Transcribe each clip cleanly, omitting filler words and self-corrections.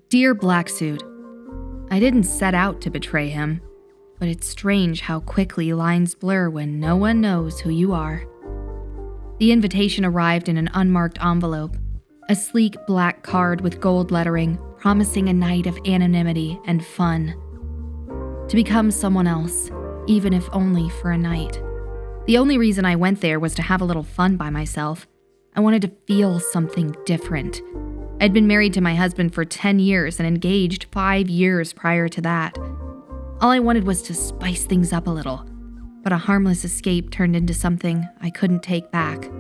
Dear Black Suit, I didn't set out to betray him, but it's strange how quickly lines blur when no one knows who you are. The invitation arrived in an unmarked envelope, a sleek black card with gold lettering promising a night of anonymity and fun. To become someone else, even if only for a night. The only reason I went there was to have a little fun by myself. I wanted to feel something different. I'd been married to my husband for 10 years and engaged 5 years prior to that. All I wanted was to spice things up a little, but a harmless escape turned into something I couldn't take back.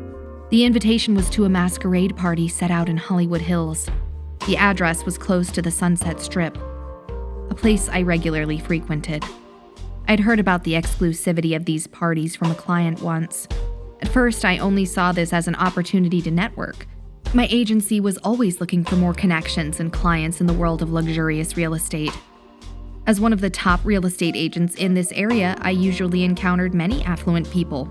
The invitation was to a masquerade party set out in Hollywood Hills. The address was close to the Sunset Strip, a place I regularly frequented. I'd heard about the exclusivity of these parties from a client once. At first, I only saw this as an opportunity to network. My agency was always looking for more connections and clients in the world of luxurious real estate. As one of the top real estate agents in this area, I usually encountered many affluent people.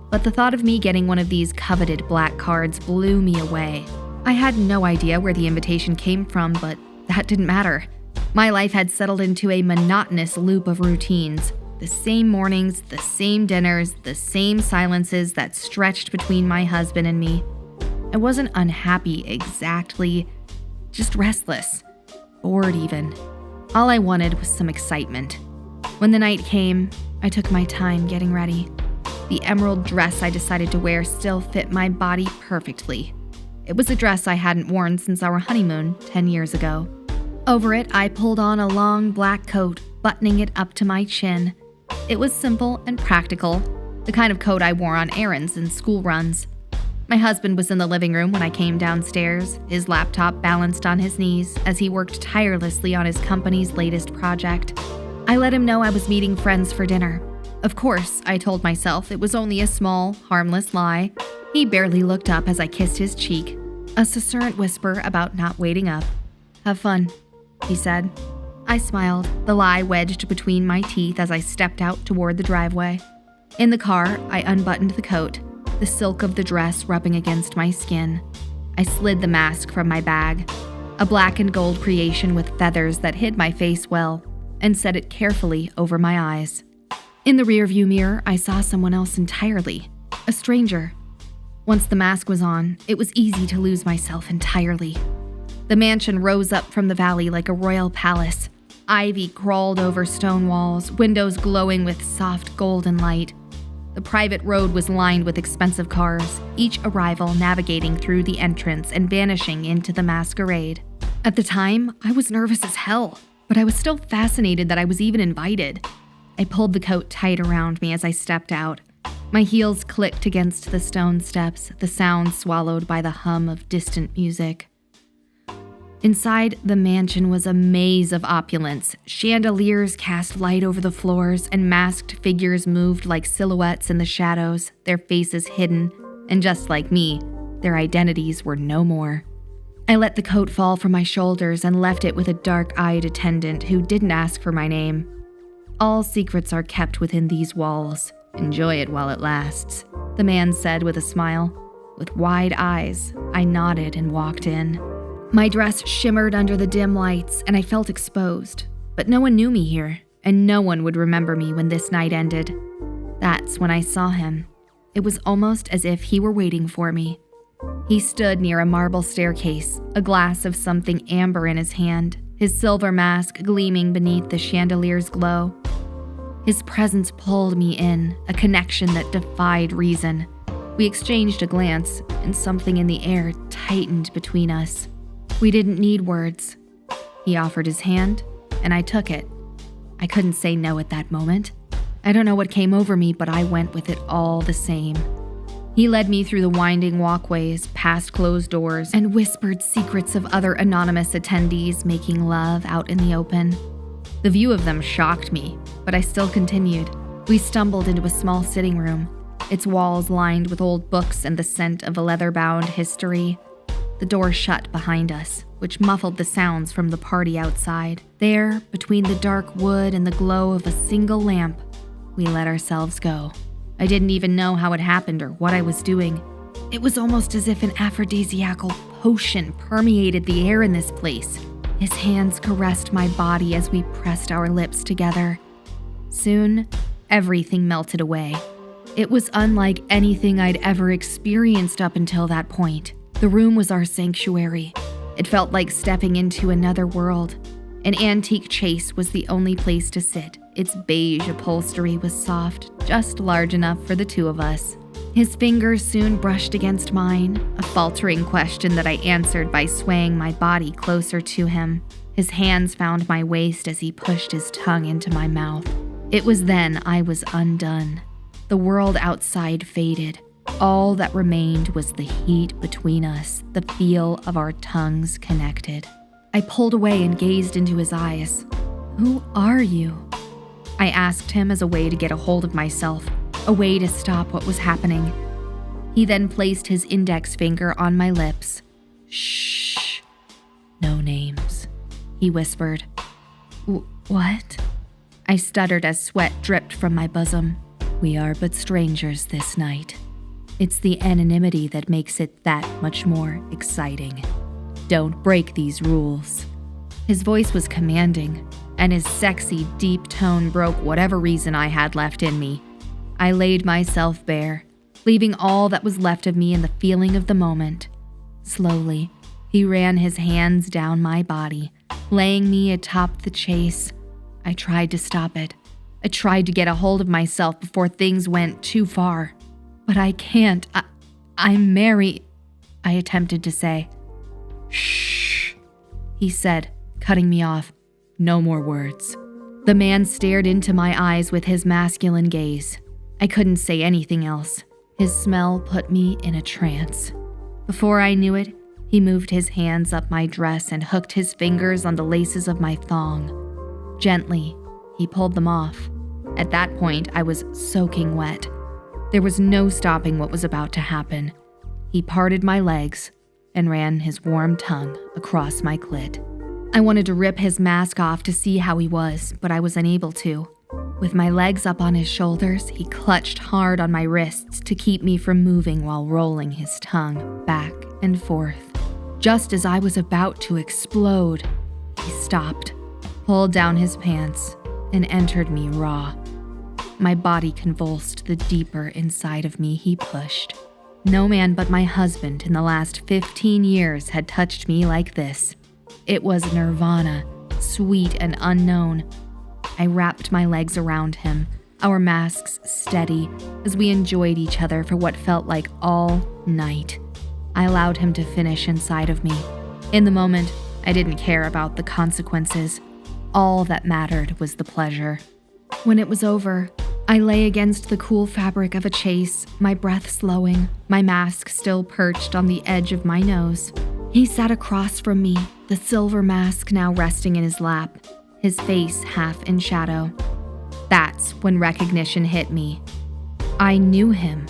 But the thought of me getting one of these coveted black cards blew me away. I had no idea where the invitation came from, but that didn't matter. My life had settled into a monotonous loop of routines. The same mornings, the same dinners, the same silences that stretched between my husband and me. I wasn't unhappy exactly, just restless, bored even. All I wanted was some excitement. When the night came, I took my time getting ready. The emerald dress I decided to wear still fit my body perfectly. It was a dress I hadn't worn since our honeymoon 10 years ago. Over it, I pulled on a long black coat, buttoning it up to my chin. It was simple and practical, the kind of coat I wore on errands and school runs. My husband was in the living room when I came downstairs, his laptop balanced on his knees as he worked tirelessly on his company's latest project. I let him know I was meeting friends for dinner. Of course, I told myself it was only a small, harmless lie. He barely looked up as I kissed his cheek, a susurrant whisper about not waiting up. "Have fun," he said. I smiled, the lie wedged between my teeth as I stepped out toward the driveway. In the car, I unbuttoned the coat, the silk of the dress rubbing against my skin. I slid the mask from my bag, a black and gold creation with feathers that hid my face well, and set it carefully over my eyes. In the rearview mirror, I saw someone else entirely, a stranger. Once the mask was on, it was easy to lose myself entirely. The mansion rose up from the valley like a royal palace. Ivy crawled over stone walls, windows glowing with soft golden light. The private road was lined with expensive cars, each arrival navigating through the entrance and vanishing into the masquerade. At the time, I was nervous as hell, but I was still fascinated that I was even invited. I pulled the coat tight around me as I stepped out. My heels clicked against the stone steps, the sound swallowed by the hum of distant music. Inside the mansion was a maze of opulence. Chandeliers cast light over the floors, and masked figures moved like silhouettes in the shadows, their faces hidden, and just like me, their identities were no more. I let the coat fall from my shoulders and left it with a dark-eyed attendant who didn't ask for my name. "All secrets are kept within these walls. Enjoy it while it lasts," the man said with a smile. With wide eyes, I nodded and walked in. My dress shimmered under the dim lights, and I felt exposed. But no one knew me here, and no one would remember me when this night ended. That's when I saw him. It was almost as if he were waiting for me. He stood near a marble staircase, a glass of something amber in his hand, his silver mask gleaming beneath the chandelier's glow. His presence pulled me in, a connection that defied reason. We exchanged a glance, and something in the air tightened between us. We didn't need words. He offered his hand, and I took it. I couldn't say no at that moment. I don't know what came over me, but I went with it all the same. He led me through the winding walkways, past closed doors, and whispered secrets of other anonymous attendees making love out in the open. The view of them shocked me, but I still continued. We stumbled into a small sitting room, its walls lined with old books and the scent of a leather-bound history. The door shut behind us, which muffled the sounds from the party outside. There, between the dark wood and the glow of a single lamp, we let ourselves go. I didn't even know how it happened or what I was doing. It was almost as if an aphrodisiacal potion permeated the air in this place. His hands caressed my body as we pressed our lips together. Soon, everything melted away. It was unlike anything I'd ever experienced up until that point. The room was our sanctuary. It felt like stepping into another world. An antique chase was the only place to sit. Its beige upholstery was soft, just large enough for the two of us. His fingers soon brushed against mine, a faltering question that I answered by swaying my body closer to him. His hands found my waist as he pushed his tongue into my mouth. It was then I was undone. The world outside faded. All that remained was the heat between us, the feel of our tongues connected. I pulled away and gazed into his eyes. "Who are you?" I asked him as a way to get a hold of myself, a way to stop what was happening. He then placed his index finger on my lips. "Shh. No names," he whispered. What? I stuttered as sweat dripped from my bosom. "We are but strangers this night. It's the anonymity that makes it that much more exciting. Don't break these rules." His voice was commanding, and his sexy, deep tone broke whatever reason I had left in me. I laid myself bare, leaving all that was left of me in the feeling of the moment. Slowly, he ran his hands down my body, laying me atop the chase. I tried to stop it. I tried to get a hold of myself before things went too far. "But I can't. I'm married," I attempted to say. "Shh," he said, cutting me off. "No more words." The man stared into my eyes with his masculine gaze. I couldn't say anything else. His smell put me in a trance. Before I knew it, he moved his hands up my dress and hooked his fingers on the laces of my thong. Gently, he pulled them off. At that point, I was soaking wet. There was no stopping what was about to happen. He parted my legs and ran his warm tongue across my clit. I wanted to rip his mask off to see how he was, but I was unable to. With my legs up on his shoulders, he clutched hard on my wrists to keep me from moving while rolling his tongue back and forth. Just as I was about to explode, he stopped, pulled down his pants, and entered me raw. My body convulsed the deeper inside of me he pushed. No man but my husband in the last 15 years had touched me like this. It was nirvana, sweet and unknown. I wrapped my legs around him, our masks steady, as we enjoyed each other for what felt like all night. I allowed him to finish inside of me. In the moment, I didn't care about the consequences. All that mattered was the pleasure. When it was over, I lay against the cool fabric of a chase, my breath slowing, my mask still perched on the edge of my nose. He sat across from me, the silver mask now resting in his lap, his face half in shadow. That's when recognition hit me. I knew him.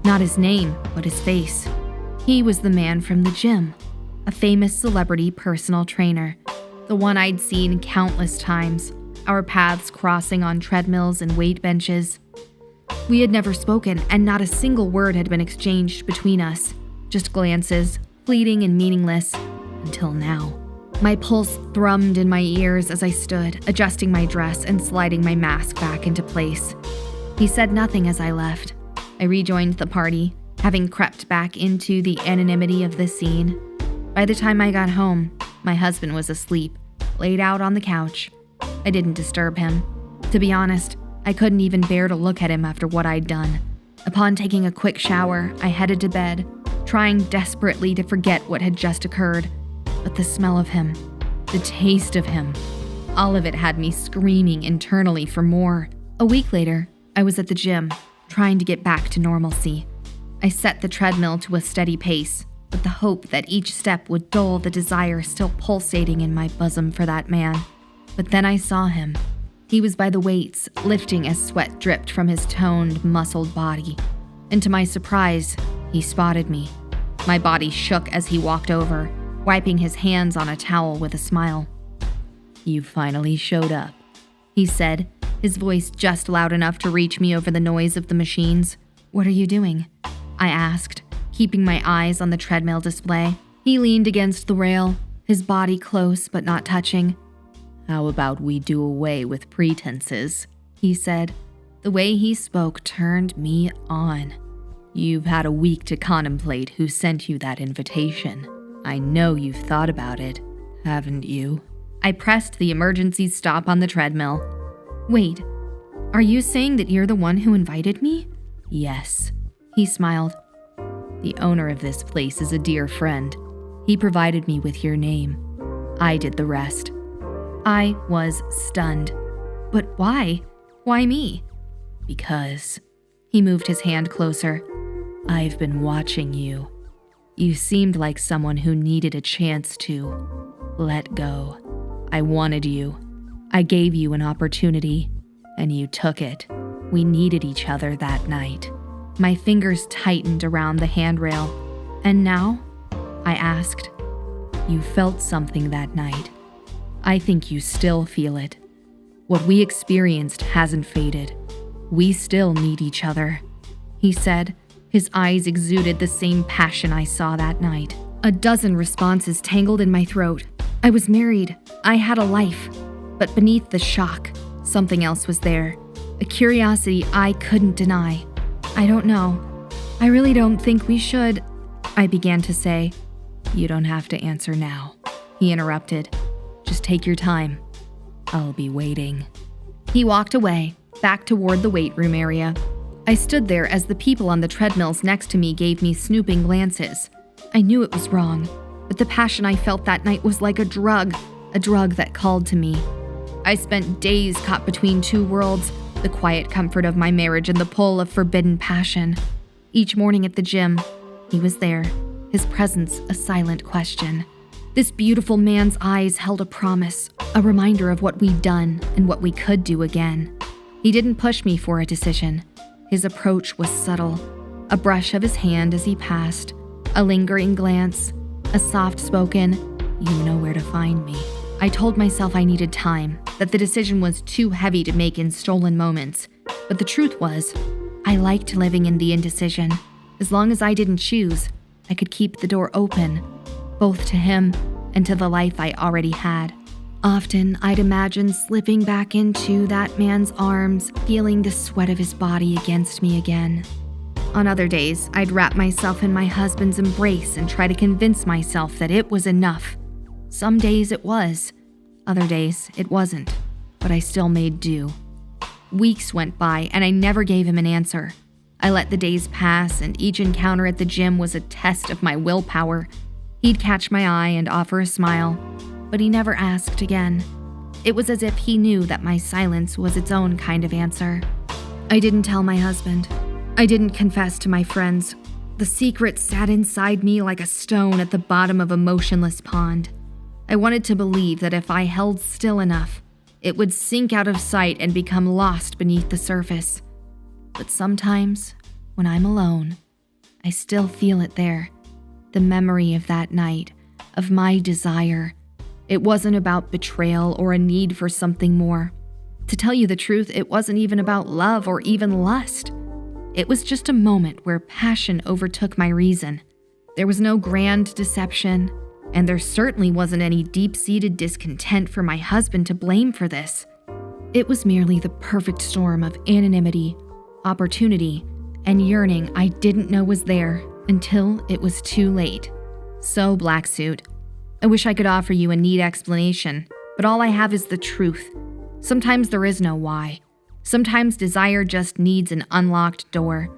Not his name, but his face. He was the man from the gym, a famous celebrity personal trainer, the one I'd seen countless times, our paths crossing on treadmills and weight benches. We had never spoken, and not a single word had been exchanged between us, just glances, fleeting and meaningless, until now. My pulse thrummed in my ears as I stood, adjusting my dress and sliding my mask back into place. He said nothing as I left. I rejoined the party, having crept back into the anonymity of the scene. By the time I got home, my husband was asleep, laid out on the couch. I didn't disturb him. To be honest, I couldn't even bear to look at him after what I'd done. Upon taking a quick shower, I headed to bed, trying desperately to forget what had just occurred. But the smell of him, the taste of him, all of it had me screaming internally for more. A week later, I was at the gym, trying to get back to normalcy. I set the treadmill to a steady pace, with the hope that each step would dull the desire still pulsating in my bosom for that man. But then I saw him. He was by the weights, lifting as sweat dripped from his toned, muscled body. And to my surprise, he spotted me. My body shook as he walked over, wiping his hands on a towel with a smile. "You finally showed up," he said, his voice just loud enough to reach me over the noise of the machines. "What are you doing?" I asked, keeping my eyes on the treadmill display. He leaned against the rail, his body close but not touching. "How about we do away with pretenses?" he said. The way he spoke turned me on. "You've had a week to contemplate who sent you that invitation. I know you've thought about it, haven't you?" I pressed the emergency stop on the treadmill. "Wait, are you saying that you're the one who invited me?" "Yes," he smiled. "The owner of this place is a dear friend. He provided me with your name. I did the rest." I was stunned. "But why? Why me?" "Because," he moved his hand closer, "I've been watching you. You seemed like someone who needed a chance to let go. I wanted you. I gave you an opportunity, and you took it. We needed each other that night." My fingers tightened around the handrail. "And now?" I asked. "You felt something that night. I think you still feel it. What we experienced hasn't faded. We still need each other," he said. His eyes exuded the same passion I saw that night. A dozen responses tangled in my throat. I was married. I had a life. But beneath the shock, something else was there. A curiosity I couldn't deny. "I don't know. I really don't think we should," I began to say. "You don't have to answer now," he interrupted. "Just take your time. I'll be waiting." He walked away, back toward the weight room area. I stood there as the people on the treadmills next to me gave me snooping glances. I knew it was wrong, but the passion I felt that night was like a drug that called to me. I spent days caught between two worlds, the quiet comfort of my marriage and the pull of forbidden passion. Each morning at the gym, he was there, his presence a silent question. This beautiful man's eyes held a promise, a reminder of what we'd done and what we could do again. He didn't push me for a decision. His approach was subtle, a brush of his hand as he passed, a lingering glance, a soft-spoken, "You know where to find me." I told myself I needed time, that the decision was too heavy to make in stolen moments. But the truth was, I liked living in the indecision. As long as I didn't choose, I could keep the door open, both to him and to the life I already had. Often, I'd imagine slipping back into that man's arms, feeling the sweat of his body against me again. On other days, I'd wrap myself in my husband's embrace and try to convince myself that it was enough. Some days it was, other days it wasn't, but I still made do. Weeks went by and I never gave him an answer. I let the days pass, and each encounter at the gym was a test of my willpower. He'd catch my eye and offer a smile, but he never asked again. It was as if he knew that my silence was its own kind of answer. I didn't tell my husband. I didn't confess to my friends. The secret sat inside me like a stone at the bottom of a motionless pond. I wanted to believe that if I held still enough, it would sink out of sight and become lost beneath the surface. But sometimes, when I'm alone, I still feel it there. The memory of that night, of my desire. It wasn't about betrayal or a need for something more. To tell you the truth, it wasn't even about love or even lust. It was just a moment where passion overtook my reason. There was no grand deception, and there certainly wasn't any deep-seated discontent for my husband to blame for this. It was merely the perfect storm of anonymity, opportunity, and yearning I didn't know was there until it was too late. So, Black Suit, I wish I could offer you a neat explanation, but all I have is the truth. Sometimes there is no why. Sometimes desire just needs an unlocked door.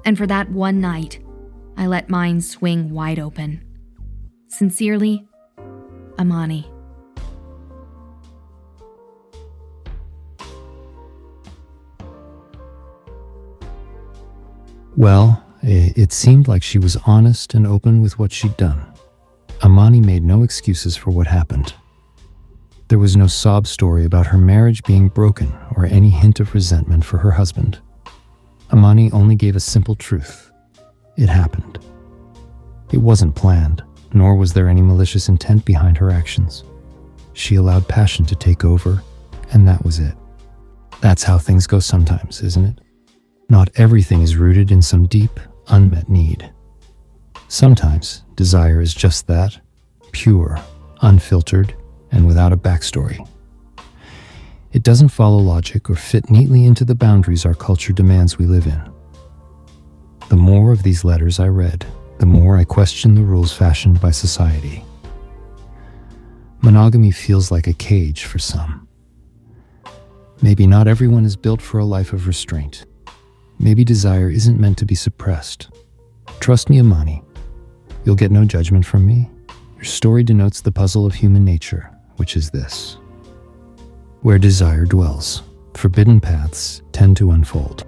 And for that one night, I let mine swing wide open. Sincerely, Amani. Well, it seemed like she was honest and open with what she'd done. Amani made no excuses for what happened. There was no sob story about her marriage being broken or any hint of resentment for her husband. Amani only gave a simple truth. It happened. It wasn't planned, nor was there any malicious intent behind her actions. She allowed passion to take over, and that was it. That's how things go sometimes, isn't it? Not everything is rooted in some deep, unmet need. Sometimes desire is just that, pure, unfiltered, and without a backstory. It doesn't follow logic or fit neatly into the boundaries our culture demands we live in. The more of these letters I read, the more I questioned the rules fashioned by society. Monogamy feels like a cage for some. Maybe not everyone is built for a life of restraint. Maybe desire isn't meant to be suppressed. Trust me, Amani. You'll get no judgment from me. Your story denotes the puzzle of human nature, which is this. Where desire dwells, forbidden paths tend to unfold.